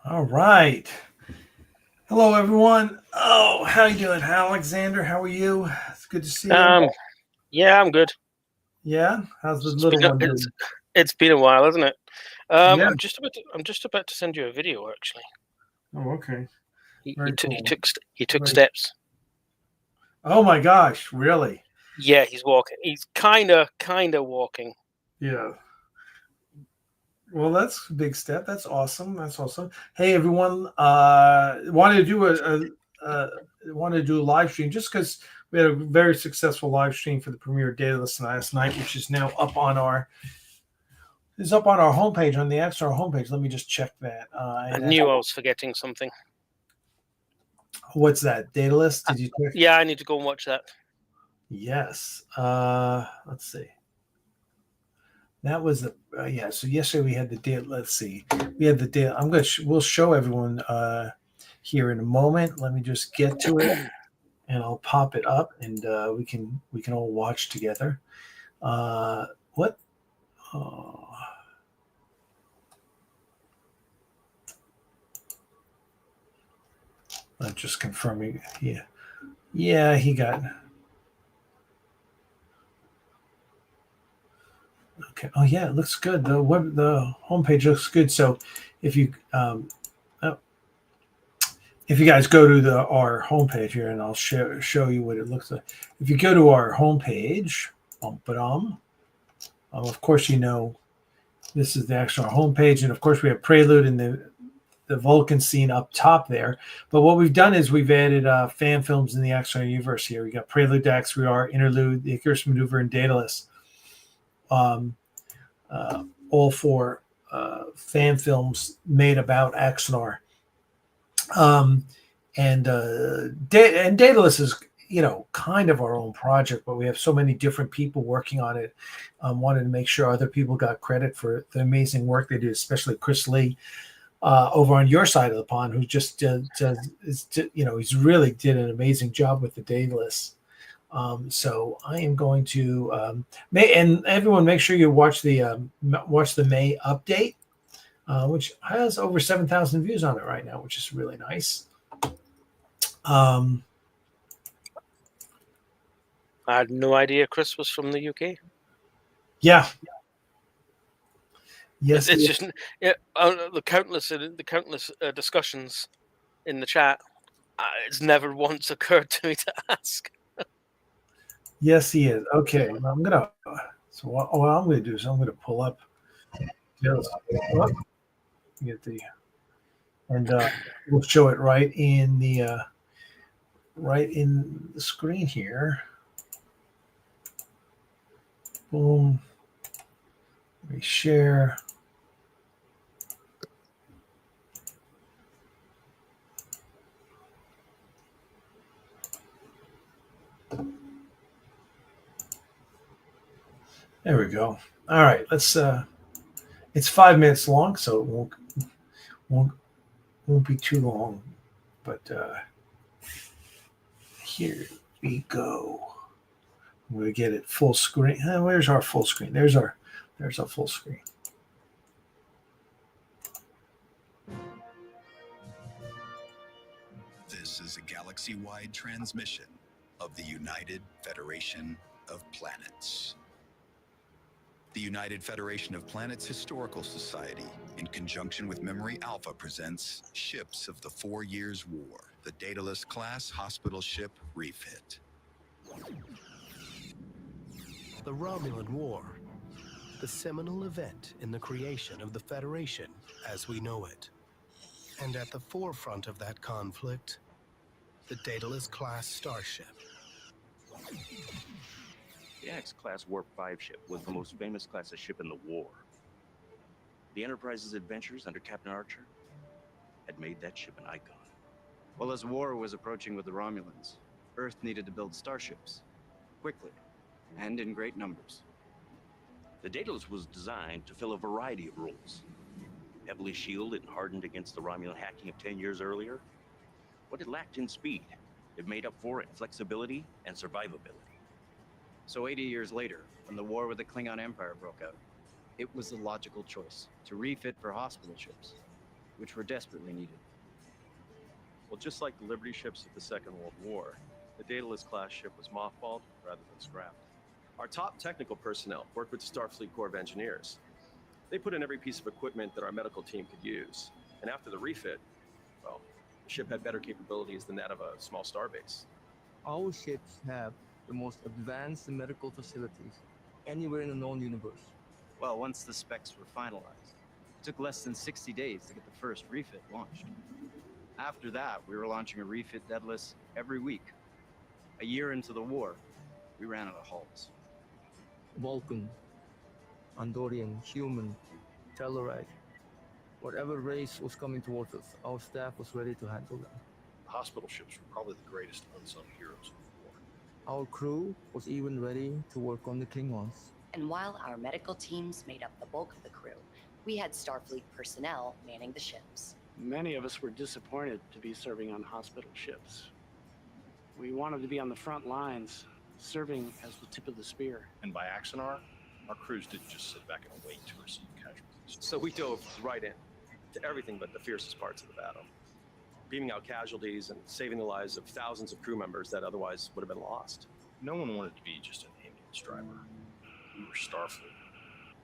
All right. Hello, everyone. Oh, how you doing, Alexander? How are you? It's good to see you. Um, yeah, I'm good. Yeah. How's the It's little been one it's doing? it's been a while, hasn't it? Yeah. I'm just about to send you a video. Actually, Oh, okay. he he, Very t- he cool. took he took Very. steps. Oh my gosh! Really? Yeah, he's walking. He's kind of walking. Yeah. Well, that's a big step. That's awesome. That's awesome. Hey, everyone. Wanted to do wanted to do a live stream just because we had a very successful live stream for the premiere of Daedalus last night, which is now up on our homepage on the Axanar homepage. Let me just check that. I And that's knew I was forgetting something. what's that? Daedalus? Did you check? Yeah, I need to go and watch that. Yes. Let's see. That was the yeah. So yesterday we had the date. Let's see. We had the date. We'll show everyone here in a moment. Let me just get to it, and I'll pop it up, and we can all watch together. What? Oh, I'm just confirming. Yeah. Yeah. He got. Okay. Oh yeah, it looks good. The homepage looks good. So if you oh, if you guys go to our homepage here, and I'll show you what it looks like. If you go to our homepage, of course this is the actual homepage, and of course we have Prelude and the Vulcan scene up top there. But what we've done is we've added fan films in the Axanar universe here. We got Prelude to Axanar, Interlude, the Icarus Maneuver, and Daedalus. Um, all four fan films made about Axanar. Um, and Daedalus is kind of our own project, but we have so many different people working on it. Wanted to make sure other people got credit for the amazing work they do, especially Chris Lee over on your side of the pond, who just he's really did an amazing job with the Daedalus. So I am going to and everyone make sure you watch the May update, which has over 7,000 views on it right now, which is really nice. Um, I had no idea Chris was from the UK. yeah. Yes. It's just the countless discussions in the chat. It's never once occurred to me to ask. Yes, he is. Okay, I'm gonna. So what I'm gonna do is I'm gonna pull up. Get the and we'll show it right in the screen here. Boom. Let me share. There we go. All right, let's. It's 5 minutes long, so it won't be too long. But here we go. I'm going to get it full screen. Where's our full screen? There's our full screen. This is a galaxy-wide transmission of the United Federation of Planets. The United Federation of Planets Historical Society, in conjunction with Memory Alpha, presents Ships of the 4 Years' War, the Daedalus-class hospital ship refit. The Romulan War, the seminal event in the creation of the Federation as we know it. And at the forefront of that conflict, the Daedalus-class starship. The X-class Warp 5 ship was the most famous class of ship in the war. The Enterprise's adventures under Captain Archer had made that ship an icon. Well, as war was approaching with the Romulans, Earth needed to build starships, quickly, and in great numbers. The Daedalus was designed to fill a variety of roles. Heavily shielded and hardened against the Romulan hacking of 10 years earlier, what it lacked in speed, it made up for it in flexibility and survivability. So 80 years later, when the war with the Klingon Empire broke out, it was the logical choice to refit for hospital ships. which were desperately needed. Well, just like the Liberty ships of the Second World War, the Daedalus class ship was mothballed rather than scrapped. Our top technical personnel worked with the Starfleet Corps of Engineers. They put in every piece of equipment that our medical team could use. And after the refit, well, the ship had better capabilities than that of a small starbase. Our ships have the most advanced medical facilities anywhere in the known universe. Well, once the specs were finalized, it took less than 60 days to get the first refit launched. After that, we were launching a refit Daedalus every week. A year into the war, we ran out of hulls. Vulcan, Andorian, human, Telluride, whatever race was coming towards us, our staff was ready to handle them. The hospital ships were probably the greatest unsung heroes of the war. Our crew was even ready to work on the Klingons. And while our medical teams made up the bulk of the crew, we had Starfleet personnel manning the ships. Many of us were disappointed to be serving on hospital ships. We wanted to be on the front lines, serving as the tip of the spear. And by Axanar, our crews didn't just sit back and wait to receive casualties. So we dove right in to everything but the fiercest parts of the battle, beaming out casualties and saving the lives of thousands of crew members that otherwise would have been lost. No one wanted to be just an ambulance driver. We were Starfleet.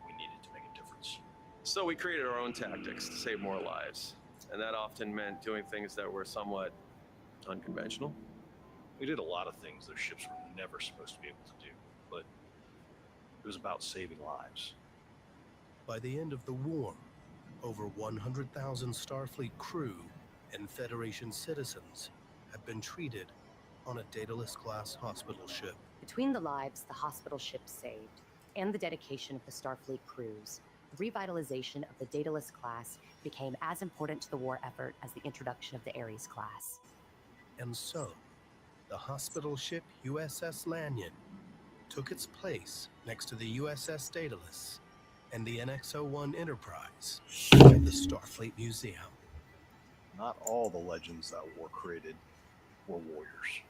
We needed to make a difference. So we created our own tactics to save more lives. And that often meant doing things that were somewhat unconventional. We did a lot of things those ships were never supposed to be able to do, but it was about saving lives. By the end of the war, over 100,000 Starfleet crew and Federation citizens had been treated on a Daedalus-class hospital ship. Between the lives the hospital ships saved and the dedication of the Starfleet crews, the revitalization of the Daedalus class became as important to the war effort as the introduction of the Ares class. And so, the hospital ship USS Lanyon took its place next to the USS Daedalus and the NX-01 Enterprise at the Starfleet Museum. Not all the legends that war created were warriors.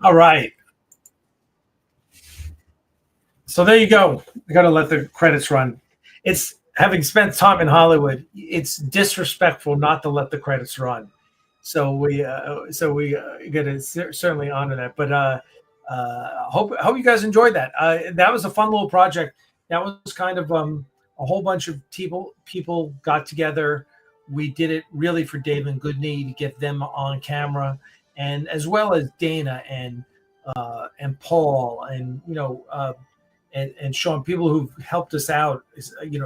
All right. So there you go. I got to let the credits run. It's having spent time in Hollywood. It's disrespectful not to let the credits run. So we got to certainly honor that. But hope you guys enjoyed that. That was a fun little project. That was kind of a whole bunch of people got together. We did it really for Dave and Goodney to get them on camera, and as well as Dana and Paul and and Sean, people who've helped us out,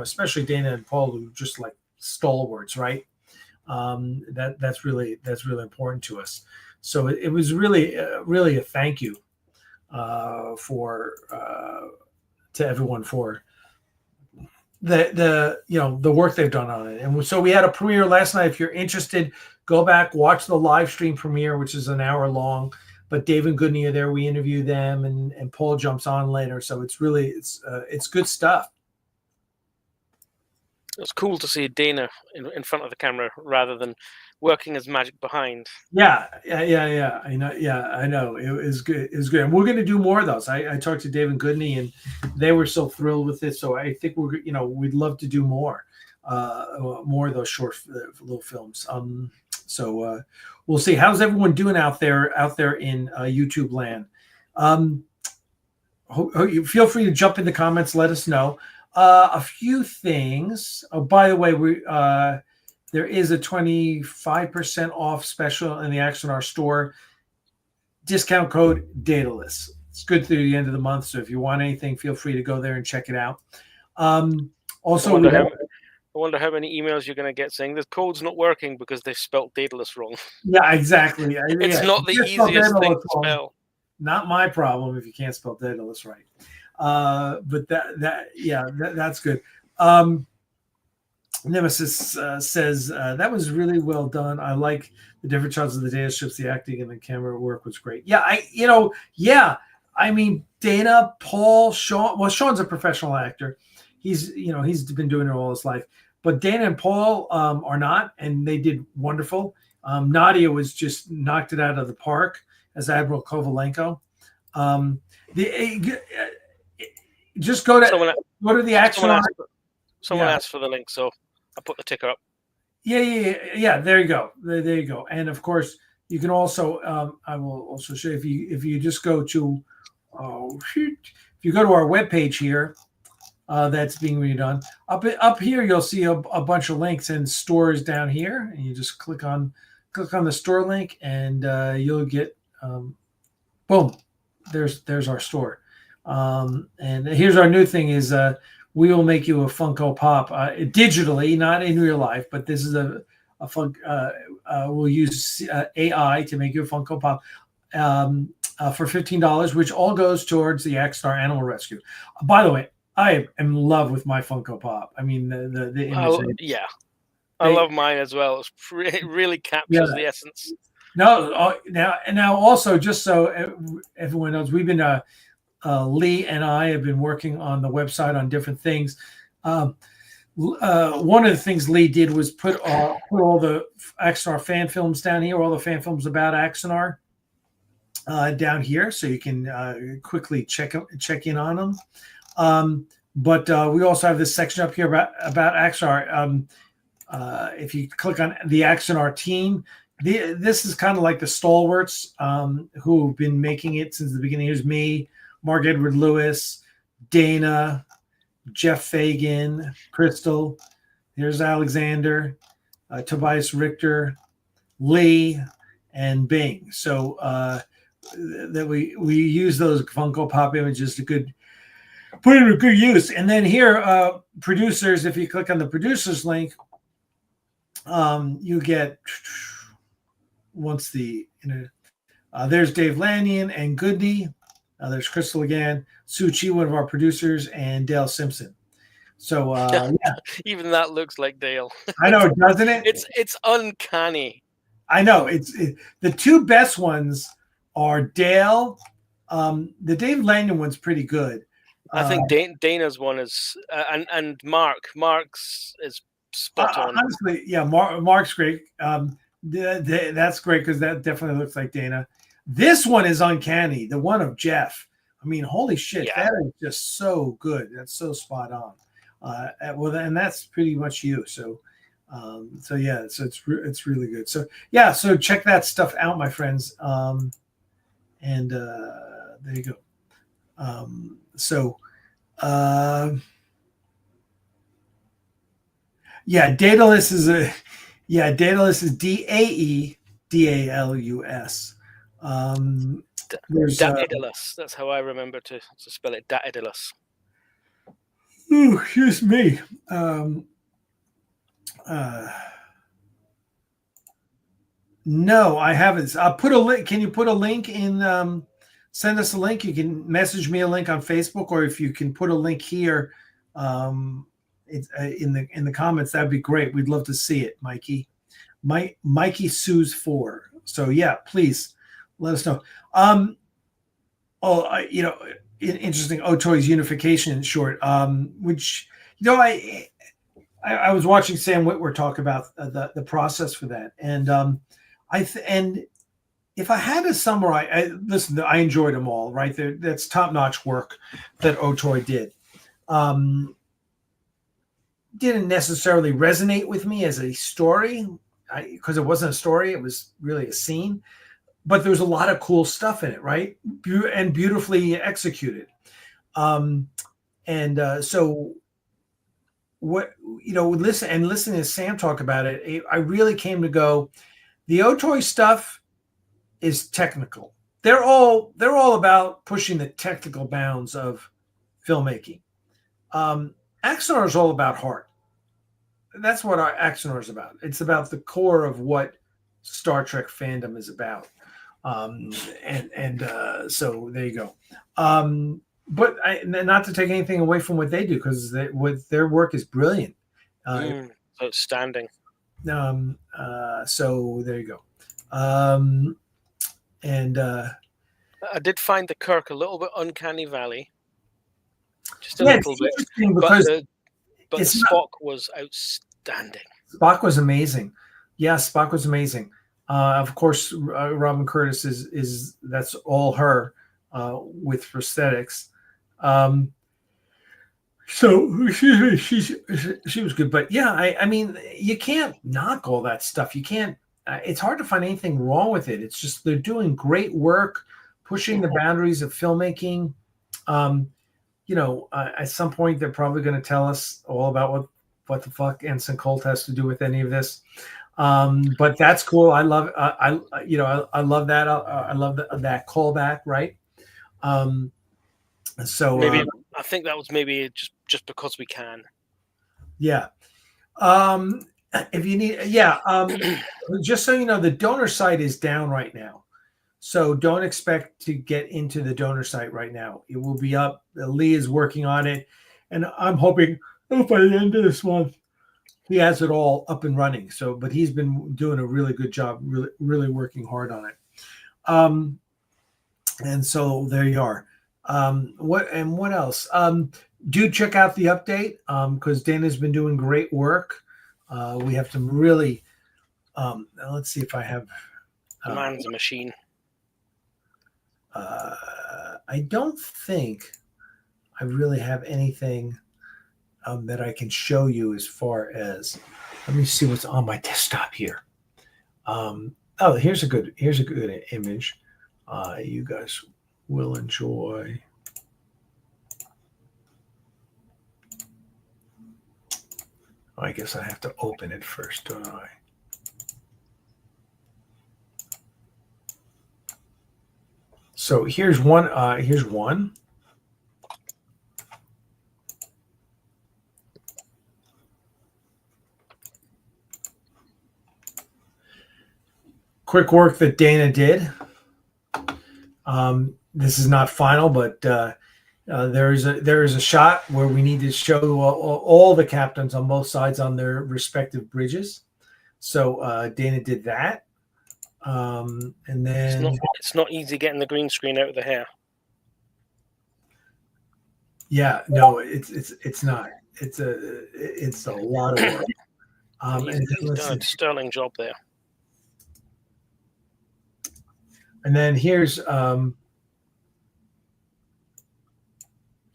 especially Dana and Paul, who are just like stalwarts, right? That's really important to us. So it was really a thank you to everyone for the work they've done on it. And so we had a premiere last night. If you're interested, go back, watch the live stream premiere, which is an hour long. But Dave and Goodney are there. We interview them, and Paul jumps on later. So it's good stuff. It's cool to see Dana in front of the camera rather than working as magic behind. Yeah. I know. Yeah, I know. It was good. It was good. And we're going to do more of those. I talked to Dave and Goodney, and they were so thrilled with it. So I think we'd love to do more of those short little films. So we'll see. How's everyone doing out there in YouTube land? Feel free to jump in the comments. Let us know. A few things. Oh, by the way, there is a 25% off special in the Axanar store. Discount code Daedalus. It's good through the end of the month. So if you want anything, feel free to go there and check it out. Also, I wonder how many emails you're going to get saying this code's not working because they've spelt Daedalus wrong. Yeah, exactly. It's not the easiest thing to spell. Not my problem if you can't spell Daedalus right. But that's good. Nemesis says that was really well done. I like the different shots of the data strips. The acting and the camera work was great. I mean, Dana, Paul, Sean. Well, Sean's a professional actor. He's been doing it all his life. But Dana and Paul are not, and they did wonderful. Nadia was just knocked it out of the park as Admiral Kovalenko. Just go to the Axanar. Someone asked for the link, so I put the ticker up. Yeah. There you go. There you go. And of course, you can also. I will also show you if you just go to. If you go to our webpage here, that's being redone. Up here, you'll see a bunch of links and stores down here, and you just click on the store link, and you'll get. Boom. There's our store. And here's our new thing is we will make you a Funko Pop digitally, not in real life, but this is a we'll use AI to make you a Funko Pop for $15, which all goes towards the Axanar Animal Rescue. By the way, I am in love with my Funko Pop. I mean, the image. I love mine as well. It really captures the essence. No, now also, just so everyone knows, we've been Lee and I have been working on the website on different things. One of the things Lee did was put all the Axanar fan films down here, all the fan films about Axanar down here, so you can quickly check in on them. But we also have this section up here about Axanar. If you click on the Axanar team, this is kind of like the stalwarts who've been making it since the beginning. Here's me, Mark Edward Lewis, Dana, Jeff Fagan, Crystal. Here's Alexander, Tobias Richter, Lee, and Bing. So that we use those Funko Pop images to put in a good use. And then here, producers, if you click on the producers link, you get there's Dave Lanyon and Goodney. There's Crystal again, Sue Chi, one of our producers, and Dale Simpson. So even that looks like Dale. I know, doesn't it? It's uncanny. I know. The two best ones are Dale. The Dave Lanyon one's pretty good. I think Dana's one is and Mark's is spot on. Honestly, yeah, Mark's great. That's great because that definitely looks like Dana. This one is uncanny. The one of Jeff. I mean, holy shit, that is just so good. That's so spot on. And that's pretty much you. So it's really good. So so check that stuff out, my friends. And there you go. Daedalus is Daedalus is Daedalus. Daedalus. That's how I remember to spell it. Daedalus. Ooh, excuse me. No, I haven't. I'll put a link. Can you put a link in? Send us a link. You can message me a link on Facebook, or if you can put a link here in the comments, that'd be great. We'd love to see it, Mikey. Mikey Sue's 4. So please let us know. Interesting. Otoy's unification in short, which I was watching Sam Witwer talk about the process for that, and and if I had to summarize, listen, I enjoyed them all. Right there, that's top-notch work that Otoy did. Didn't necessarily resonate with me as a story, because it wasn't a story; it was really a scene. But there was a lot of cool stuff in it, right? And beautifully executed. So what, listening to Sam talk about it, I really came to go, the Otoy stuff is technical. They're all about pushing the technical bounds of filmmaking. Axanar is all about heart. That's what our Axanar is about. It's about the core of what Star Trek fandom is about. So there you go. But not to take anything away from what they do, because their work is brilliant. Outstanding. So there you go. I did find the Kirk a little bit uncanny valley, just a yeah, little bit. But the Spock was outstanding. Spock was amazing. Yeah, Spock was amazing. Of course, Robin Curtis is that's all her with prosthetics. So she was good, but yeah, I mean, you can't knock all that stuff. You can't. It's hard to find anything wrong with it. It's just they're doing great work, pushing the boundaries of filmmaking. At some point they're probably going to tell us all about what the fuck Ensign Colt has to do with any of this. But that's cool. I love I love that. I love that callback, right? So maybe I think that was maybe just because we can. Yeah. If you need, just so you know, the donor site is down right now. So don't expect to get into the donor site right now. It will be up. Lee is working on it, and I'm hoping by the end of this month he has it all up and running. So, but he's been doing a really good job, really working hard on it. And so there you are. What else? Do check out the update because Dana's been doing great work. We have some really. Let's see if I have. The man's a machine. I don't think I really have anything that I can show you as far as. Let me see what's on my desktop here. Here's a good image. You guys will enjoy. I guess I have to open it first, don't I? So here's one. Here's one. Quick work that Dana did. This is not final, but there is a shot where we need to show all the captains on both sides on their respective bridges. So Dana did that, and then it's not easy getting the green screen out of the hair. Yeah, no, it's not. It's a lot of work. He's done a sterling job there. And then here's one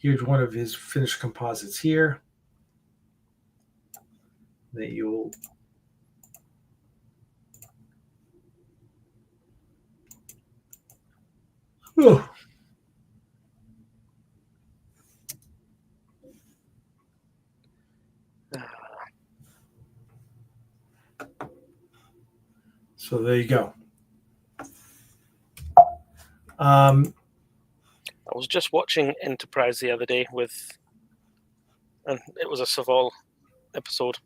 of his finished composites here that you'll. Oh. So there you go. I was just watching Enterprise the other day and it was a Savol episode.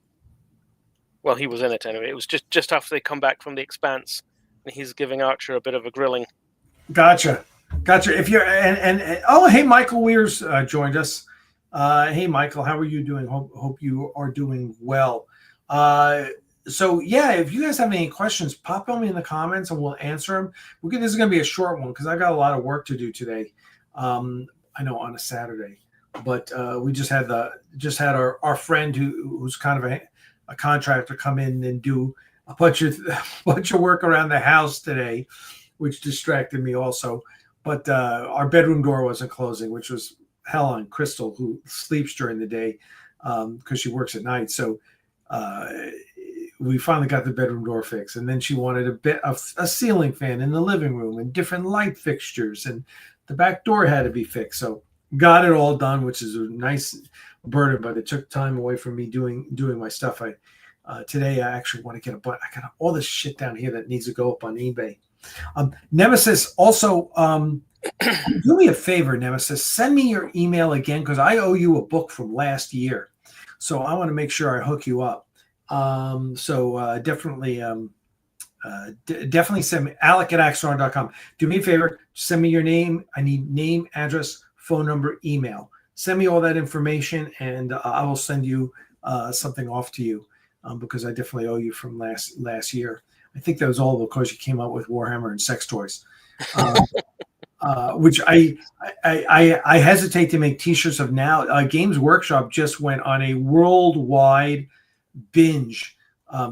Well, he was in it anyway. It was just after they come back from the Expanse, and he's giving Archer a bit of a grilling. Gotcha. If you're oh, hey, Michael Weir's joined us. Hey, Michael, how are you doing? Hope you are doing well. So yeah, if you guys have any questions, pop them in the comments and we'll answer them. This is going to be a short one because I got a lot of work to do today. I know on a Saturday. but we just had our friend who's kind of a contractor come in and do a bunch of work around the house today, which distracted me also. But our bedroom door wasn't closing, which was hell on Crystal, who sleeps during the day because she works at night. So we finally got the bedroom door fixed, and then she wanted a ceiling fan in the living room and different light fixtures, and the back door had to be fixed. So got it all done, which is a nice burden, but it took time away from me doing my stuff. Today I actually want to get I got all this shit down here that needs to go up on eBay. Nemesis, also, do me a favor, Nemesis. Send me your email again, because I owe you a book from last year. So I want to make sure I hook you up. Definitely send me Alec@Axanar.com. Do me a favor, send me your name. I need name, address, phone number, email. Send me all that information, and I will send you something off to you, because I definitely owe you from last year. I think that was all because you came out with Warhammer and sex toys, which I hesitate to make T-shirts of now. Games Workshop just went on a worldwide binge,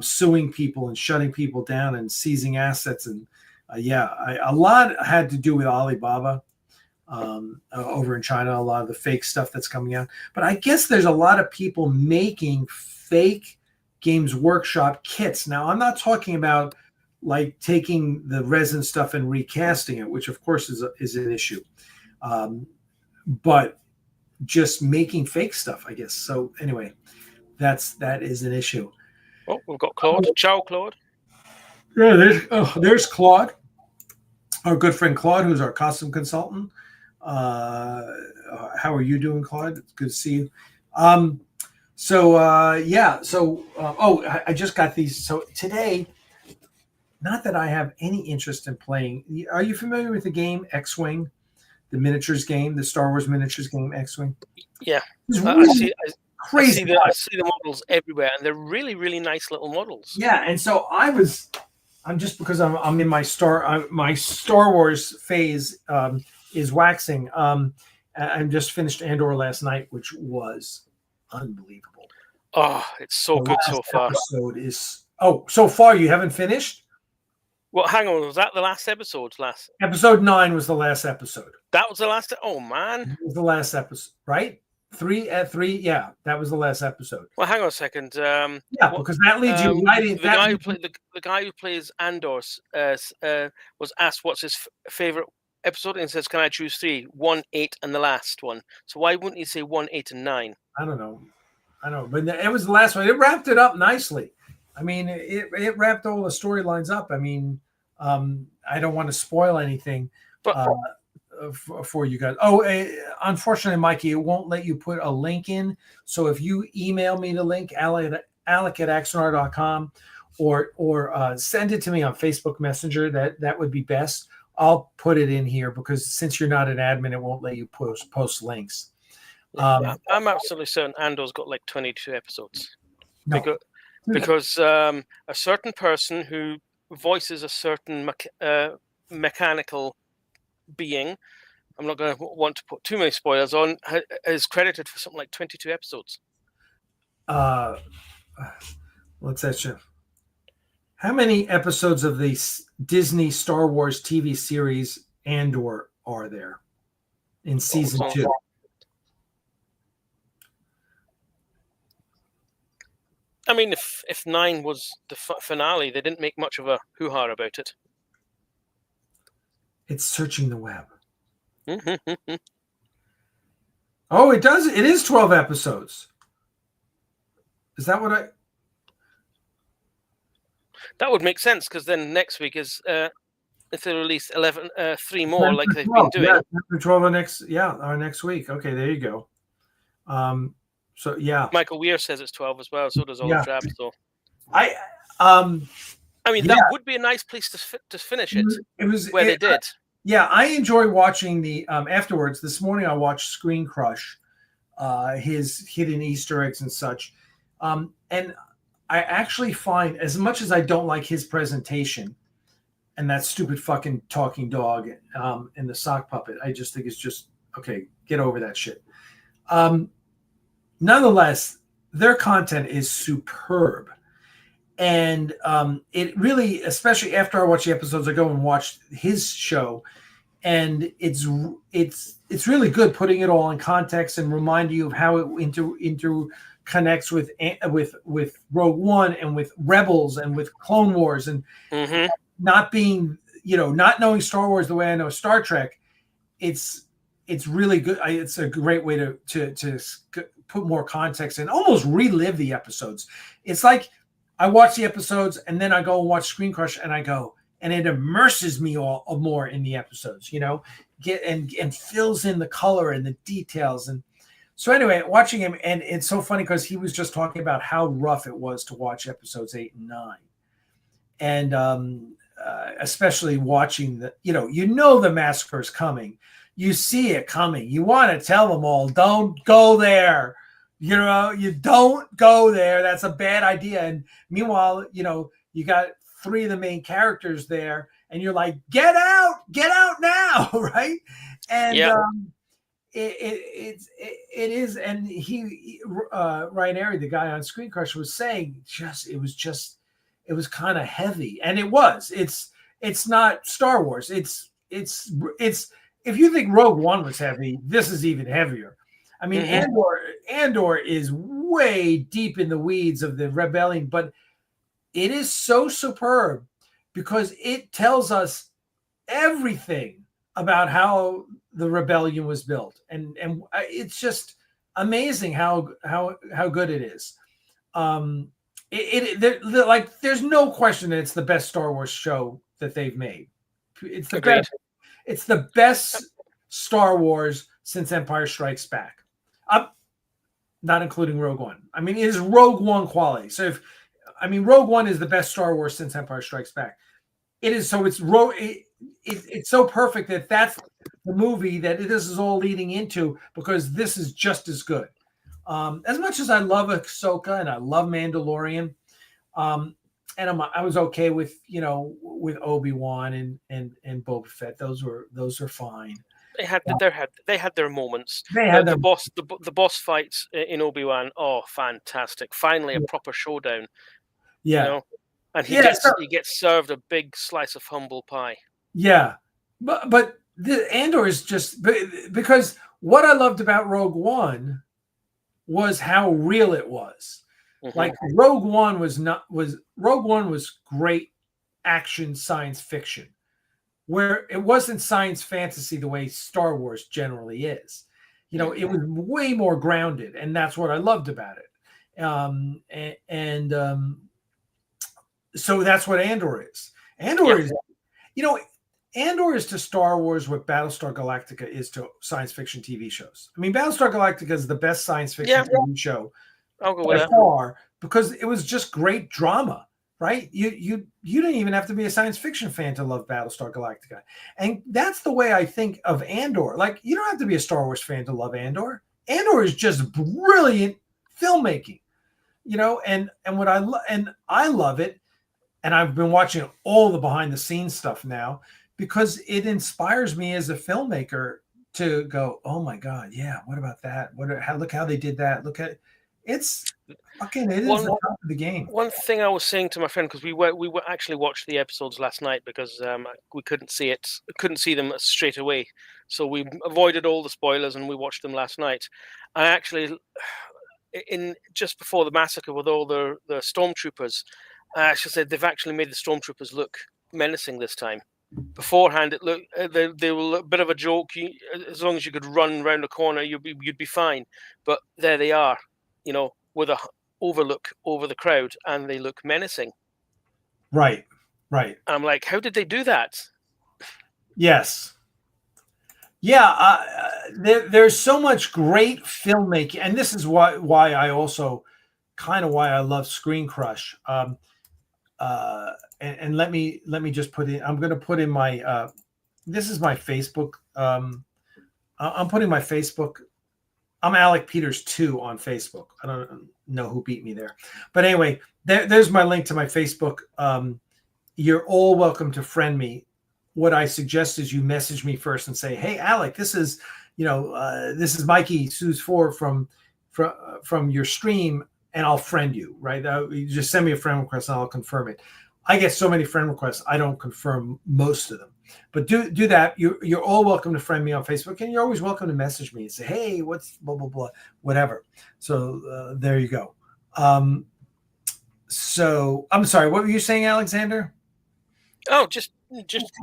suing people and shutting people down and seizing assets, and a lot had to do with Alibaba over in China. A lot of the fake stuff that's coming out, but I guess there's a lot of people making fake Games Workshop kits. Now, I'm not talking about like taking the resin stuff and recasting it, which of course is an issue, but just making fake stuff, I guess. So anyway, that is an issue. Oh, we've got Claude. Ciao, Claude. Yeah, there's Claude, our good friend Claude, who's our costume consultant. How are you doing, Claude? It's good to see you. I just got these. So today, not that I have any interest in playing. Are you familiar with the game X-Wing, the miniatures game, the Star Wars miniatures game X-Wing? Yeah, really crazy. I see the models everywhere, and they're really, really nice little models. Yeah, and so I'm just because I'm in my Star Wars phase is waxing. I just finished Andor last night, which was unbelievable. Oh, it's so good so far. So far you haven't finished? Well, hang on. Was that the last episode? Episode 9 was the last episode. That was the last. Oh man, it was the last episode, right? 3 at 3. Yeah, that was the last episode. Well, hang on a second. Because that leads you right in. The guy who plays Andor was asked what's his favorite episode, and says, "Can I choose 3? 1, 8, and the last one." So why wouldn't he say 1, 8, and 9? I don't know, but it was the last one. It wrapped it up nicely. I mean, it wrapped all the storylines up. I mean, I don't want to spoil anything for you guys. Unfortunately, Mikey, it won't let you put a link in. So if you email me the link, Alec@Axanar.com, or send it to me on Facebook Messenger, that would be best. I'll put it in here because since you're not an admin, it won't let you post links. I'm absolutely certain Andor's got like 22 episodes. No. Because a certain person who voices a certain mechanical being, I'm not going to want to put too many spoilers on, is credited for something like 22 episodes. What's that show? How many episodes of the Disney Star Wars TV series Andor are there in season 2? I mean, if 9 was the finale, they didn't make much of a hoo-ha about it. It's searching the web. Oh, it does. It is 12 episodes. Is that what That would make sense, because then next week is if they release 3 more like they've been doing. Yeah, 12 our next week. Okay, there you go. So yeah, Michael Weir says it's 12 as well. So does Olive Drab. So I mean that would be a nice place to finish it. It was where they did. Yeah, I enjoy watching the afterwards. This morning I watched Screen Crush, his hidden Easter eggs and such, and I actually find, as much as I don't like his presentation and that stupid fucking talking dog and the sock puppet, I just think it's just okay. Get over that shit. Nonetheless, their content is superb. And it really, especially after I watch the episodes, I go and watch his show, and it's really good putting it all in context and remind you of how it interconnects with Rogue One and with Rebels and with Clone Wars, and not being, not knowing Star Wars the way I know Star Trek. It's really good. It's a great way to put more context and almost relive the episodes. It's like I watch the episodes and then I go and watch Screen Crush, and I go, and it immerses me all more in the episodes, and fills in the color and the details. And so anyway, watching him, and it's so funny because he was just talking about how rough it was to watch episodes 8 and 9. And especially watching the massacre is coming. You see it coming. You want to tell them all, don't go there. You don't go there. That's a bad idea. And meanwhile, you got 3 of the main characters there, and you're like, get out now, right? And it is. And Ryan Airy, the guy on Screen Crush, was saying it was kind of heavy, and it was. It's not Star Wars. It's if you think Rogue One was heavy, this is even heavier. I mean, Andor is way deep in the weeds of the rebellion, but it is so superb because it tells us everything about how the rebellion was built, and it's just amazing how good it is. There's no question that it's the best Star Wars show that they've made. It's the best. It's the best Star Wars since Empire Strikes Back. Not including Rogue One. I mean, it is Rogue One quality. So Rogue One is the best Star Wars since Empire Strikes Back. It is. So it's so perfect that that's the movie that this is all leading into, because this is just as good. As much as I love Ahsoka and I love Mandalorian, and I was okay with Obi-Wan and Boba Fett. Those are fine. They had their moments. They had the boss fights in Obi-Wan. Oh, fantastic! Finally, a proper showdown. Yeah, and he gets served a big slice of humble pie. Yeah, but the Andor is just because what I loved about Rogue One was how real it was. Like Rogue One was great action science fiction, where it wasn't science fantasy the way Star Wars generally is. It was way more grounded, and that's what I loved about it. So that's what Andor is. Andor is to Star Wars what Battlestar Galactica is to science fiction TV shows. I mean, Battlestar Galactica is the best science fiction TV show by far, because it was just great drama, right? You didn't even have to be a science fiction fan to love Battlestar Galactica. And that's the way I think of Andor. Like, you don't have to be a Star Wars fan to love Andor. Andor is just brilliant filmmaking, and what I love it. And I've been watching all the behind the scenes stuff now, because it inspires me as a filmmaker to go, oh my God, yeah, what about that? Look how they did that. Look at it is the top of the game. One thing I was saying to my friend, because we actually watched the episodes last night because we couldn't see them straight away, so we avoided all the spoilers and we watched them last night. And actually, just before the massacre with all the stormtroopers, I should say they've actually made the stormtroopers look menacing this time. Beforehand, it looked they were a bit of a joke. As long as you could run around the corner, you'd be fine. But there they are, with a overlook over the crowd, and they look menacing. Right. I'm like, how did they do that? Yes. Yeah. There's so much great filmmaking, and this is why I also why I love Screen Crush. And let me just put in. I'm going to put in my. This is my Facebook. I'm putting my Facebook. I'm Alec Peters 2 on Facebook. I don't know who beat me there, but anyway, there's my link to my Facebook. You're all welcome to friend me. What I suggest is you message me first and say, "Hey, Alec, this is this is Mikey Sue's 4 from your stream, and I'll friend you, right? You just send me a friend request and I'll confirm it. I get so many friend requests, I don't confirm most of them. But do that. You're all welcome to friend me on Facebook, and you're always welcome to message me and say, hey, what's blah, blah, blah, whatever. So there you go. So I'm sorry, what were you saying, Alexander? Oh, just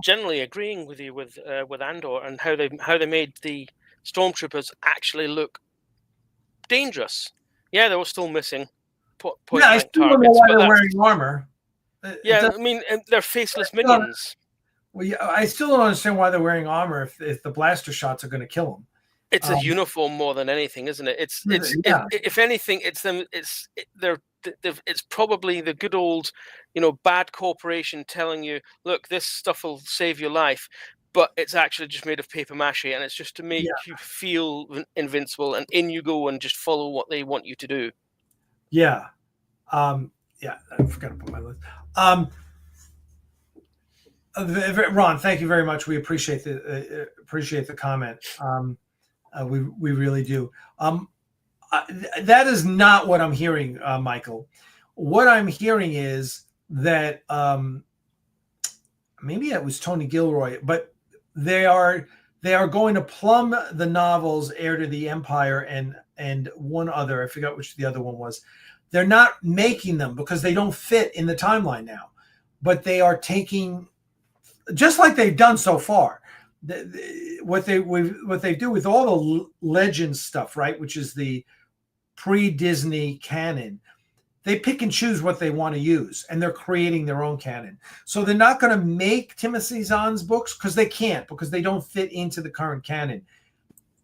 generally agreeing with you with Andor and how they made the stormtroopers actually look dangerous. Yeah, they were still missing point I still don't know why they're wearing armor. Yeah, I mean, they're faceless minions. Well, yeah, I still don't understand why they're wearing armor if the blaster shots are going to kill them. It's a uniform more than anything, isn't it? It's if anything, it's them. It's probably the good old, bad corporation telling you, look, this stuff will save your life, but it's actually just made of paper mache, and it's just to make you feel invincible, and in you go and just follow what they want you to do. Yeah. I forgot to put my list. Ron, thank you very much. We appreciate the comment. We really do. That is not what I'm hearing, Michael. What I'm hearing is that maybe it was Tony Gilroy, but they are going to plumb the novels Heir to the Empire and one other. I forgot which the other one was. They're not making them because they don't fit in the timeline now, but they are taking, just like they've done so far, what they do with all the Legends stuff, right, which is the pre-Disney canon. They pick and choose what they want to use, and they're creating their own canon. So they're not going to make Timothy Zahn's books because they can't, because they don't fit into the current canon.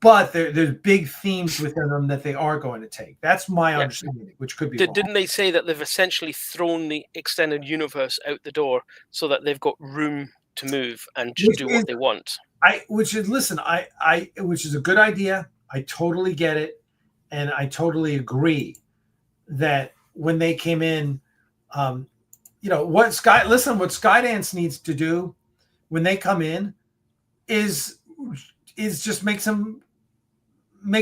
But there's big themes within them that they are going to take. That's my understanding, which could be wrong. Didn't they say that they've essentially thrown the extended universe out the door so that they've got room to move and just do what they want? Which is a good idea. I totally get it, and I totally agree that when they came in, what Skydance needs to do when they come in is just make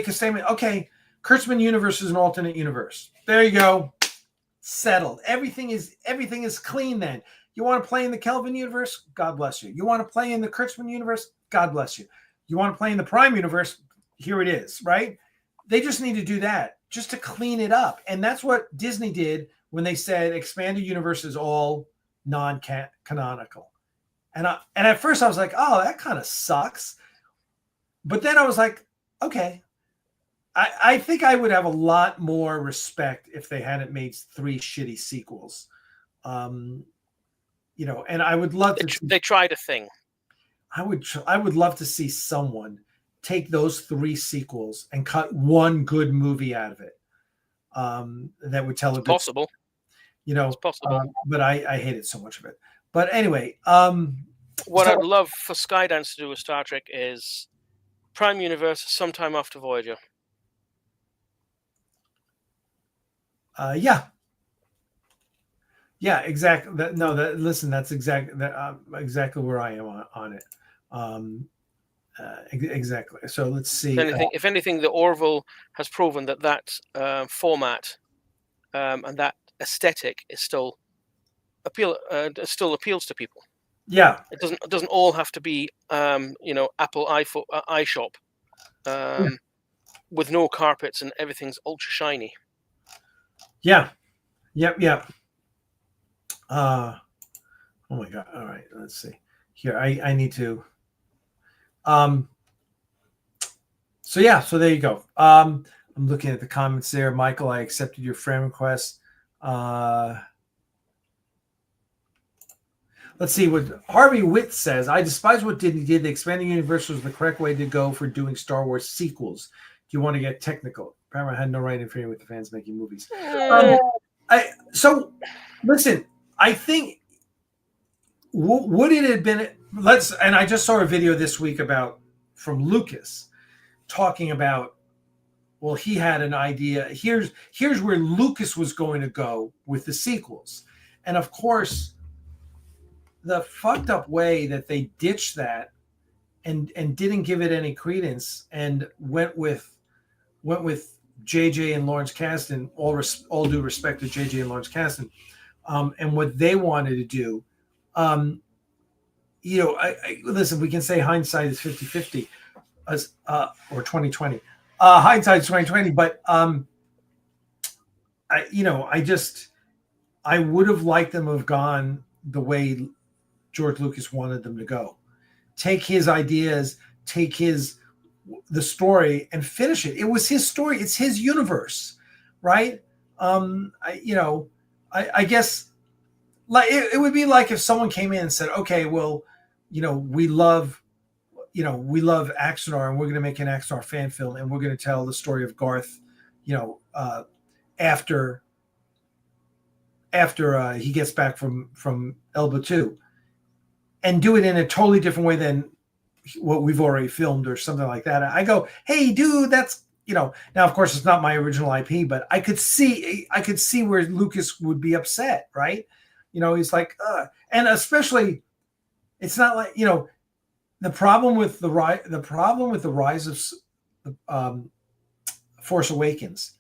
a statement. Okay, Kurtzman universe is an alternate universe. There you go. Settled. Everything is clean then. You want to play in the Kelvin universe? God bless you. You want to play in the Kurtzman universe? God bless you. You want to play in the Prime universe? Here it is, right? They just need to do that just to clean it up. And that's what Disney did when they said expanded universe is all non-canonical. And at first I was like, oh, that kind of sucks. But then I was like, okay, I think I would have a lot more respect if they hadn't made 3 shitty sequels. And I would love to. They tried a thing. I would love to see someone take those 3 sequels and cut one good movie out of it. That would tell it. Possible. It's possible. But I hated so much of it. But anyway, what I'd love for Skydance to do with Star Trek is Prime Universe sometime after Voyager. Yeah, exactly. That's exactly where I am on it. Exactly. So let's see. If anything, the Orville has proven that format and that aesthetic is still appeals to people. Yeah, it doesn't all have to be Apple iShop with no carpets and everything's ultra shiny. Yeah. Yep. Oh my God. All right. Let's see here. I need to. So there you go. I'm looking at the comments there. Michael, I accepted your friend request. Let's see what Harvey Witt says. I despise what Disney did. The expanding universe was the correct way to go for doing Star Wars sequels. Do you want to get technical? Paramount had no right interfering with the fans making movies. So listen, I think would it have been and I just saw a video this week from Lucas talking about, well, he had an idea. Here's where Lucas was going to go with the sequels. And of course, the fucked up way that they ditched that and didn't give it any credence and went with JJ and Lawrence Kasdan, all due respect to JJ and Lawrence Kasdan, and what they wanted to do. Listen, we can say hindsight is 50-50 or 2020. Hindsight is 2020, but I would have liked them to have gone the way George Lucas wanted them to go. Take his ideas, take the story and finish it. It was his story. It's his universe, right? I guess like it would be like if someone came in and said, okay, well, we love Axanar and we're going to make an Axanar fan film and we're going to tell the story of Garth, after he gets back from Elba 2 and do it in a totally different way than what we've already filmed or something like that. I go, hey, dude, that's, now, of course, it's not my original IP, but I could see where Lucas would be upset, right? He's like, and especially, it's not like, the problem with the rise of Force Awakens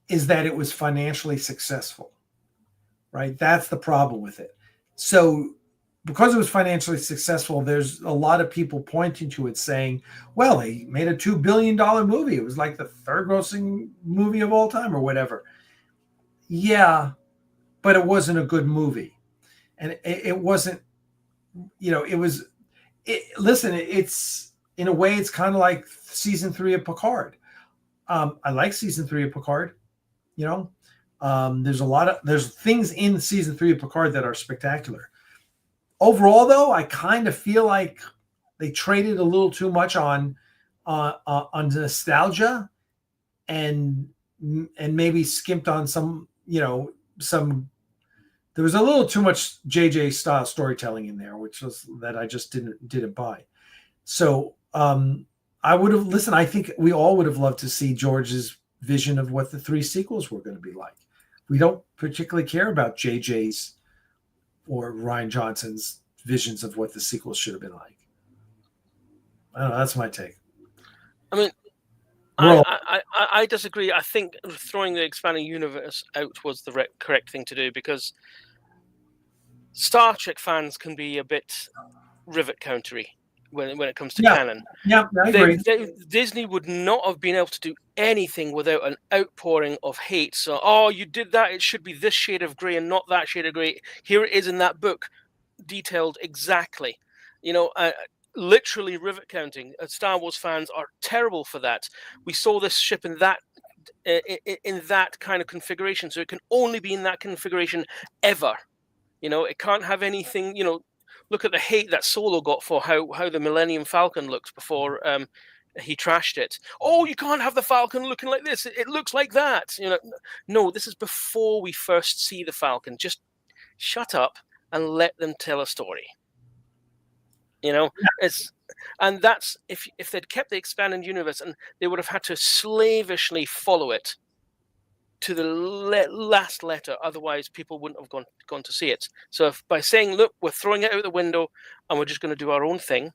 is that it was financially successful, right? That's the problem with it. So because it was financially successful, there's a lot of people pointing to it saying, well, they made a $2 billion movie. It was like the third grossing movie of all time or whatever. Yeah, but it wasn't a good movie. And it wasn't, listen, it's, in a way, it's kind of like season 3 of Picard. I like season 3 of Picard, there's things in season 3 of Picard that are spectacular. Overall, though, I kind of feel like they traded a little too much on nostalgia, and maybe skimped on some. There was a little too much JJ style storytelling in there, which was that I just didn't buy. So I would have listened. I think we all would have loved to see George's vision of what the 3 sequels were going to be like. We don't particularly care about JJ's or Rian Johnson's visions of what the sequels should have been like. I don't know. That's my take. I mean, I disagree. I think throwing the expanding universe out was the correct thing to do, because Star Trek fans can be a bit rivet countery when it comes to canon. Yeah, I agree. Disney would not have been able to do anything without an outpouring of hate. So, oh, you did that. It should be this shade of gray and not that shade of gray. Here it is in that book, detailed exactly. Literally rivet counting. Star Wars fans are terrible for that. We saw this ship in that kind of configuration, so it can only be in that configuration ever. It can't have anything. Look at the hate that Solo got for how the Millennium Falcon looked before he trashed it. Oh, you can't have the Falcon looking like this. It looks like that. No, this is before we first see the Falcon. Just shut up and let them tell a story. And that's if they'd kept the expanded universe, and they would have had to slavishly follow it to the last letter. Otherwise, people wouldn't have gone to see it. So if by saying, look, we're throwing it out the window and we're just going to do our own thing,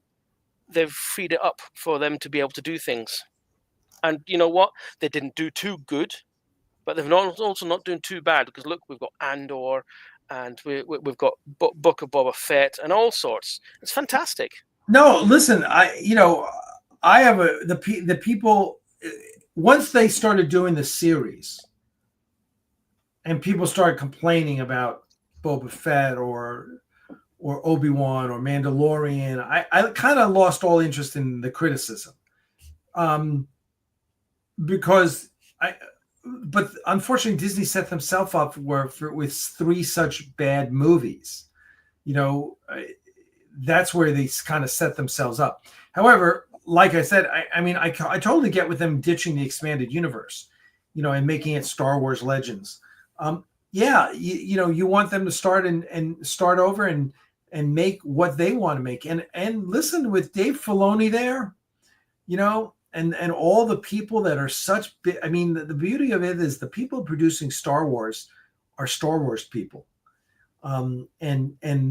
they've freed it up for them to be able to do things. And you know what? They didn't do too good, but they've also not doing too bad, because look, we've got Andor, and we've got Book of Boba Fett and all sorts. It's fantastic. No, listen, I have the people, once they started doing the series and people started complaining about Boba Fett or Obi-Wan or Mandalorian, I kind of lost all interest in the criticism. But unfortunately, Disney set themselves up with 3 such bad movies. That's where they kind of set themselves up. However, like I said, I totally get with them ditching the expanded universe, and making it Star Wars Legends. You want them to start and start over and make what they want to make. And listen, with Dave Filoni there, and all the people that are such big, the beauty of it is the people producing Star Wars are Star Wars people. and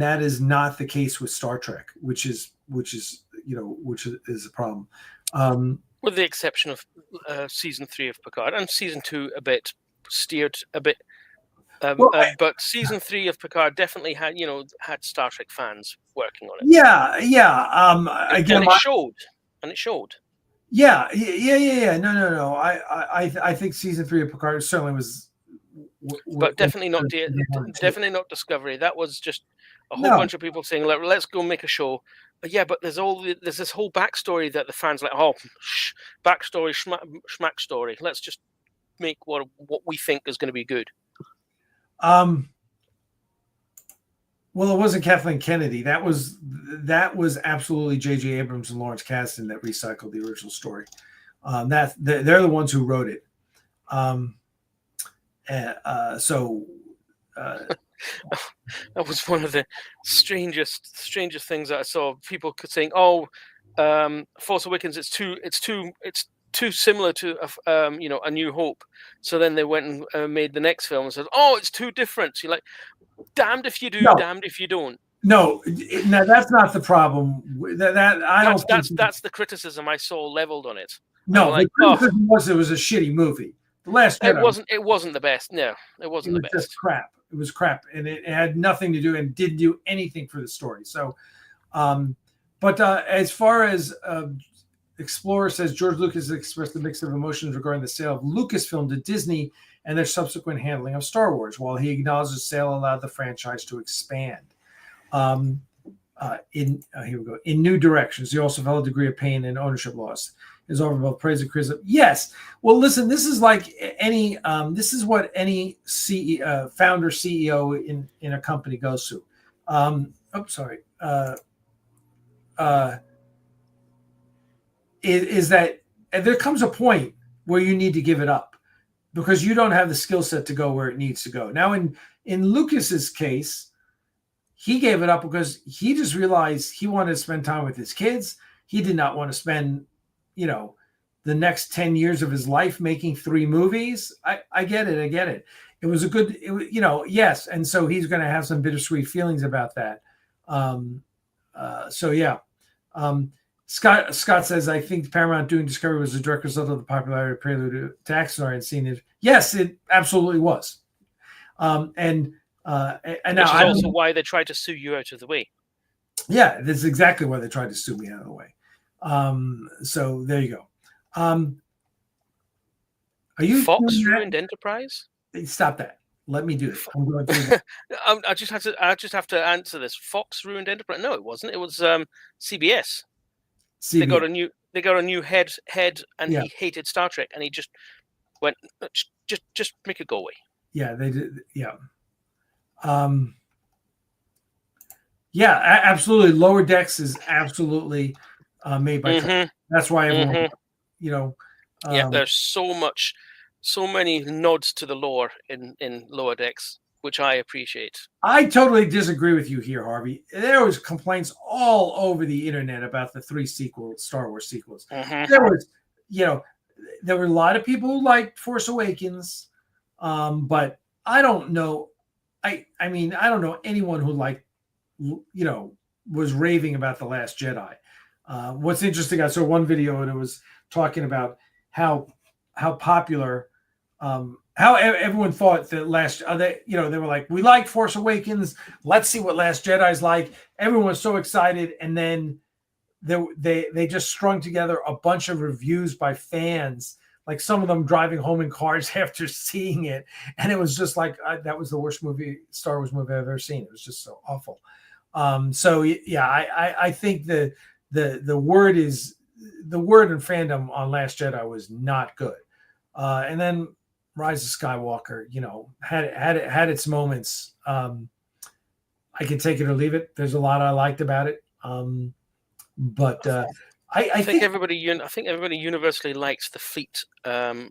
that is not the case with Star Trek, which is a problem. With the exception of season 3 of Picard, and season 2 a bit steered a bit, but season 3 of Picard definitely had Star Trek fans working on it. Yeah. Again, and it showed. Yeah. No. I think season 3 of Picard certainly was. But definitely not Discovery. That was just a whole bunch of people saying, "Let's go make a show." Yeah, but there's this whole backstory that the fans like. Oh, backstory, schmack story. Let's just make what we think is going to be good. Well, it wasn't Kathleen Kennedy. That was absolutely J.J. Abrams and Lawrence Kasdan that recycled the original story. They're the ones who wrote it. That was one of the strangest things that I saw. People saying, "Oh, Force Awakens, it's too similar to A New Hope." So then they went and made the next film and said, "Oh, it's too different." So you're like, damned if you do, damned if you don't. No, that's not the problem. That's the criticism I saw leveled on it. No, the criticism was it was a shitty movie. The Last Jedi. It wasn't the best. No, it wasn't the best. Just crap. It was crap, and it had nothing to do and didn't do anything for the story. So, but as far as Explorer says, George Lucas expressed a mix of emotions regarding the sale of Lucasfilm to Disney and their subsequent handling of Star Wars. While he acknowledged the sale allowed the franchise to expand here we go, in new directions. He also felt a degree of pain and ownership loss. Is over both praise and criticism. Yes. Well, listen, this is like any. This is what any founder CEO in a company goes through. Is that there comes a point where you need to give it up because you don't have the skill set to go where it needs to go. Now, in Lucas's case, he gave it up because he just realized he wanted to spend time with his kids. He did not want to spend the next 10 years of his life making 3 movies. I get it. It was a good, yes. And so he's going to have some bittersweet feelings about that. Scott says, I think Paramount doing Discovery was a direct result of the popularity of Prelude to Axanar and seeing it. Yes, it absolutely was. And which is also why they tried to sue you out of the way. Yeah, that's exactly why they tried to sue me out of the way. So there you go. Are you Fox ruined Enterprise? Stop that. Let me do it. I'm going to I just have to answer this. Fox ruined Enterprise. No, it wasn't. It was CBS. They got a new head and he hated Star Trek and he just went just make it go away. Yeah, they did. Yeah. Absolutely. Lower Decks is absolutely made by Trek. That's why everyone, there's so many nods to the lore in Lower Decks, which I appreciate. I totally disagree with you here, Harvey. There was complaints all over the internet about the 3 Star Wars sequels. There was, there were a lot of people who liked Force Awakens, but I don't know. I don't know anyone who was raving about The Last Jedi. What's interesting, I saw one video and it was talking about how popular, how everyone thought that they were like, we like Force Awakens. Let's see what Last Jedi's like. Everyone was so excited. And then they just strung together a bunch of reviews by fans, like some of them driving home in cars after seeing it. And it was just like, that was the worst Star Wars movie I've ever seen. It was just so awful. I think the word in fandom on Last Jedi was not good. And then Rise of Skywalker, had its moments. I can take it or leave it. There's a lot I liked about it. But I think everybody universally likes the fleet, the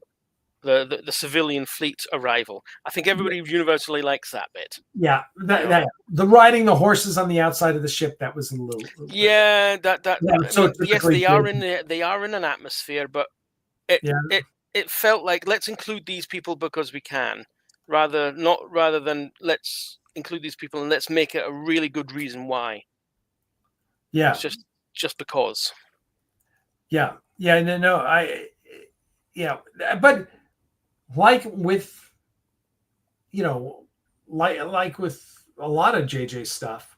civilian fleet arrival. I think everybody universally likes that bit. Yeah, the riding the horses on the outside of the ship, that was a little. Yeah, yes, they are in an atmosphere, but it felt like let's include these people because we can, rather than let's include these people and let's make it a really good reason why. Yeah. It's just because. Yeah. Yeah. No, but like with, like with a lot of JJ stuff,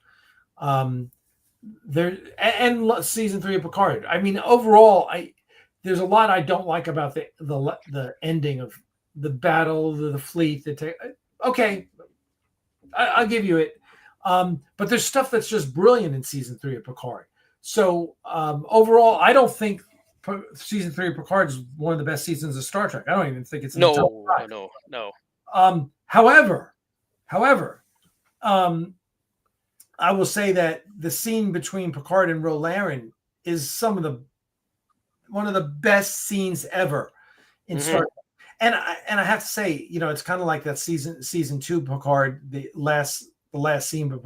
there and season 3 of Picard. I mean, overall, there's a lot I don't like about the ending of the battle, the fleet. Okay, I'll give you it. But there's stuff that's just brilliant in season 3 of Picard. So overall, I don't think season 3 of Picard is one of the best seasons of Star Trek. I don't even think it's no. However, I will say that the scene between Picard and Rolaren is one of the best scenes ever in Star Trek. And I have to say, it's kind of like that season 2 Picard, the last scene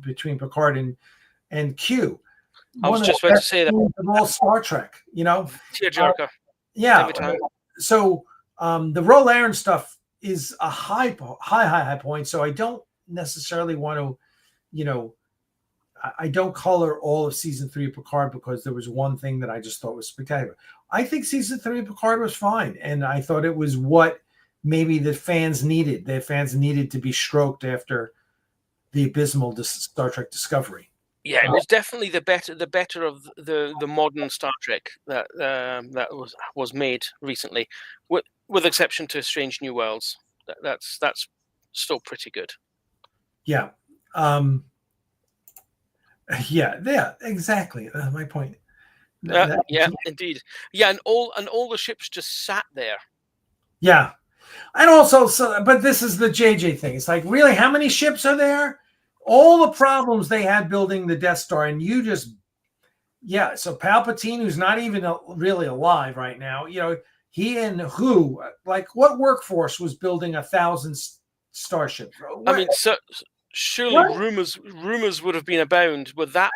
between Picard and Q. I was just about to say that. Of all Star Trek, Tearjerker. Yeah. So the Rolaren stuff is a high point. So I don't necessarily want to, I don't color all of season 3 of Picard because there was one thing that I just thought was spectacular. I think season 3 of Picard was fine. And I thought it was what maybe the fans needed. The fans needed to be stroked after the abysmal Star Trek Discovery. Yeah, it was definitely the better of the modern Star Trek that was made recently, with exception to Strange New Worlds. That's still pretty good. Yeah. Yeah, exactly. My point. Yeah, indeed. Yeah, and all the ships just sat there. Yeah, and also, but this is the JJ thing. It's like, really, how many ships are there? All the problems they had building the Death Star, and so Palpatine, who's not even really alive right now, he and who, like, what workforce was building 1,000 starships? I mean, surely rumors would have been abound with that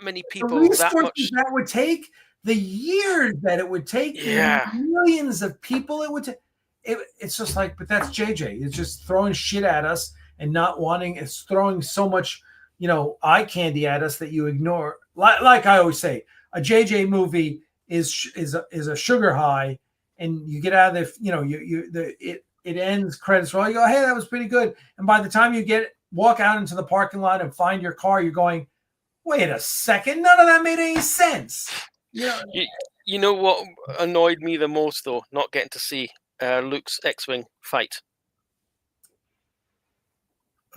many people, the resources that would take, the years that it would take, millions of people it would take. It's just like, but that's JJ. It's just throwing shit at us and not wanting. It's throwing so much, eye candy at us that you ignore. Like I always say, a JJ movie is a sugar high, and you get out of it ends, credits roll. You go, hey, that was pretty good. And by the time you walk out into the parking lot and find your car, you're going, wait a second, none of that made any sense. You know what annoyed me the most, though, not getting to see Luke's X-wing fight.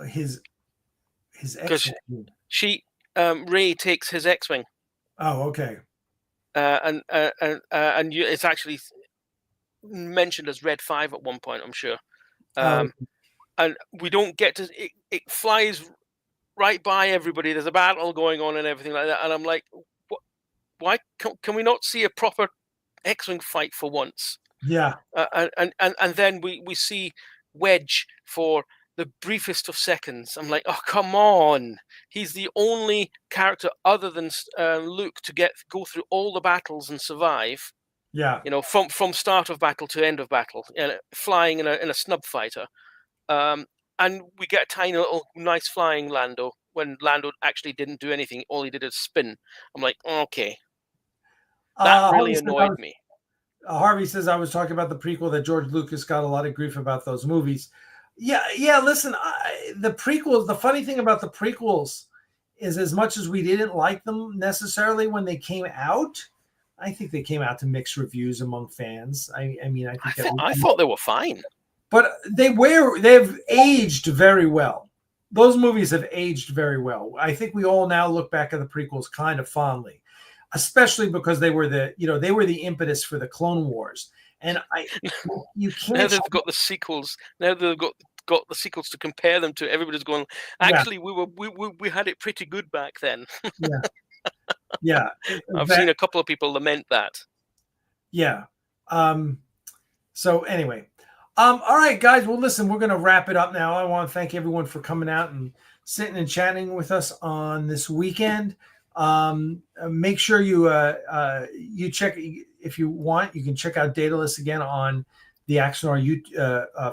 His X-wing. Rey takes his X-wing. Oh, okay. And it's actually mentioned as Red 5 at one point, I'm sure. And we don't get to it flies right by everybody. There's a battle going on and everything like that. And I'm like, why can we not see a proper X-wing fight for once? Yeah. And then we see Wedge for the briefest of seconds. I'm like, oh, come on. He's the only character other than Luke to go through all the battles and survive. Yeah. From start of battle to end of battle, flying in a snub fighter. And we get a tiny little nice flying Lando when Lando actually didn't do anything. All he did is spin. I'm like, okay. That really annoyed me. Harvey says, I was talking about the prequel that George Lucas got a lot of grief about those movies. Yeah. Listen, the prequels, the funny thing about the prequels is, as much as we didn't like them necessarily when they came out, I think they came out to mixed reviews among fans. I thought they were fine. But they've aged very well. Those movies have aged very well. I think we all now look back at the prequels kind of fondly, especially because they were the impetus for the Clone Wars. And you can't. Now they've got the sequels. Now they've got the sequels to compare them to. Everybody's going, actually, we had it pretty good back then. Yeah. I've seen a couple of people lament that. Yeah. So anyway. All right, guys. Well, listen, we're going to wrap it up now. I want to thank everyone for coming out and sitting and chatting with us on this weekend. Make sure you check, if you want, you can check out Daedalus again on the Axanar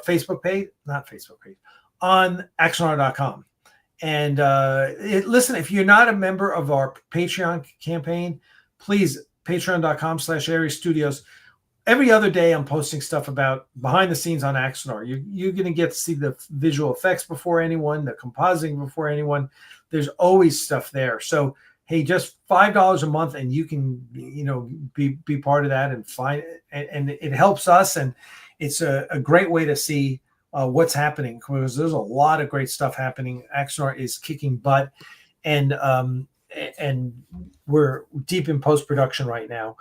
Facebook page, not Facebook page, on Axanar.com. And listen, if you're not a member of our Patreon campaign, please, patreon.com/Aries Studios. Every other day, I'm posting stuff about behind the scenes on Axanar. You're going to get to see the visual effects before anyone, the compositing before anyone. There's always stuff there. So, hey, just $5 a month, and you can, be part of that and find it. And it helps us, and it's a great way to see what's happening, because there's a lot of great stuff happening. Axanar is kicking butt, and we're deep in post-production right now.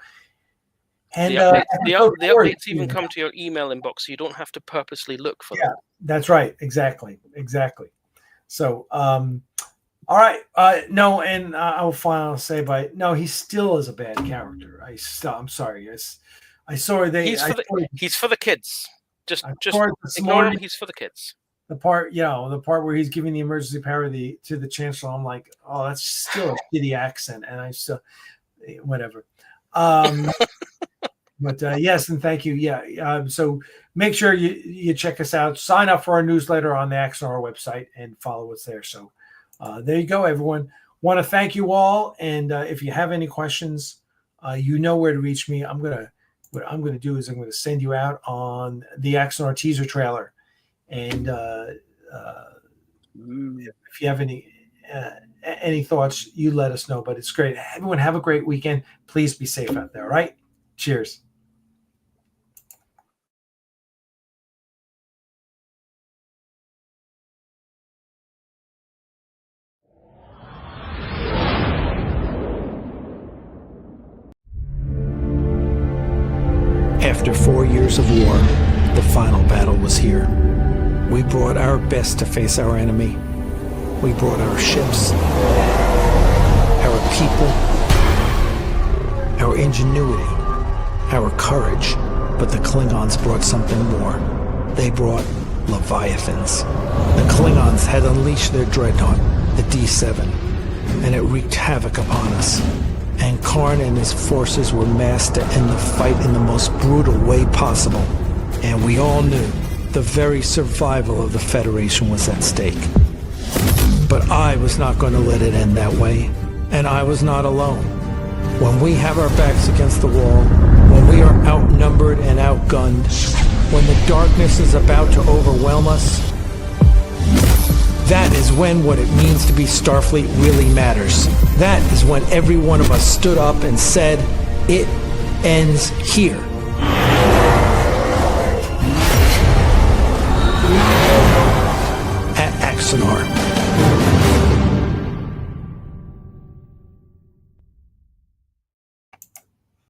And the updates even come to your email inbox, so you don't have to purposely look for them. Yeah, that's right. Exactly. So, all right. No, and I will finally say, he still is a bad character. I'm sorry. I saw he's for the kids. Just ignore him. He's for the kids. The part where he's giving the emergency power to the chancellor, I'm like, oh, that's still a shitty accent, and I still, whatever. But yes, and thank you. Yeah. So make sure you check us out. Sign up for our newsletter on the Axanar website and follow us there. So there you go, everyone. Want to thank you all. And if you have any questions, you know where to reach me. What I'm going to do is I'm going to send you out on the Axanar teaser trailer. And if you have any thoughts, you let us know. But it's great. Everyone have a great weekend. Please be safe out there. All right. Cheers. After 4 years of war, the final battle was here. We brought our best to face our enemy. We brought our ships, our people, our ingenuity, our courage. But the Klingons brought something more. They brought Leviathans. The Klingons had unleashed their dreadnought, the D7, and it wreaked havoc upon us. And Karn and his forces were massed to end the fight in the most brutal way possible. And we all knew the very survival of the Federation was at stake. But I was not going to let it end that way. And I was not alone. When we have our backs against the wall, when we are outnumbered and outgunned, when the darkness is about to overwhelm us, that is when what it means to be Starfleet really matters. That is when every one of us stood up and said, it ends here.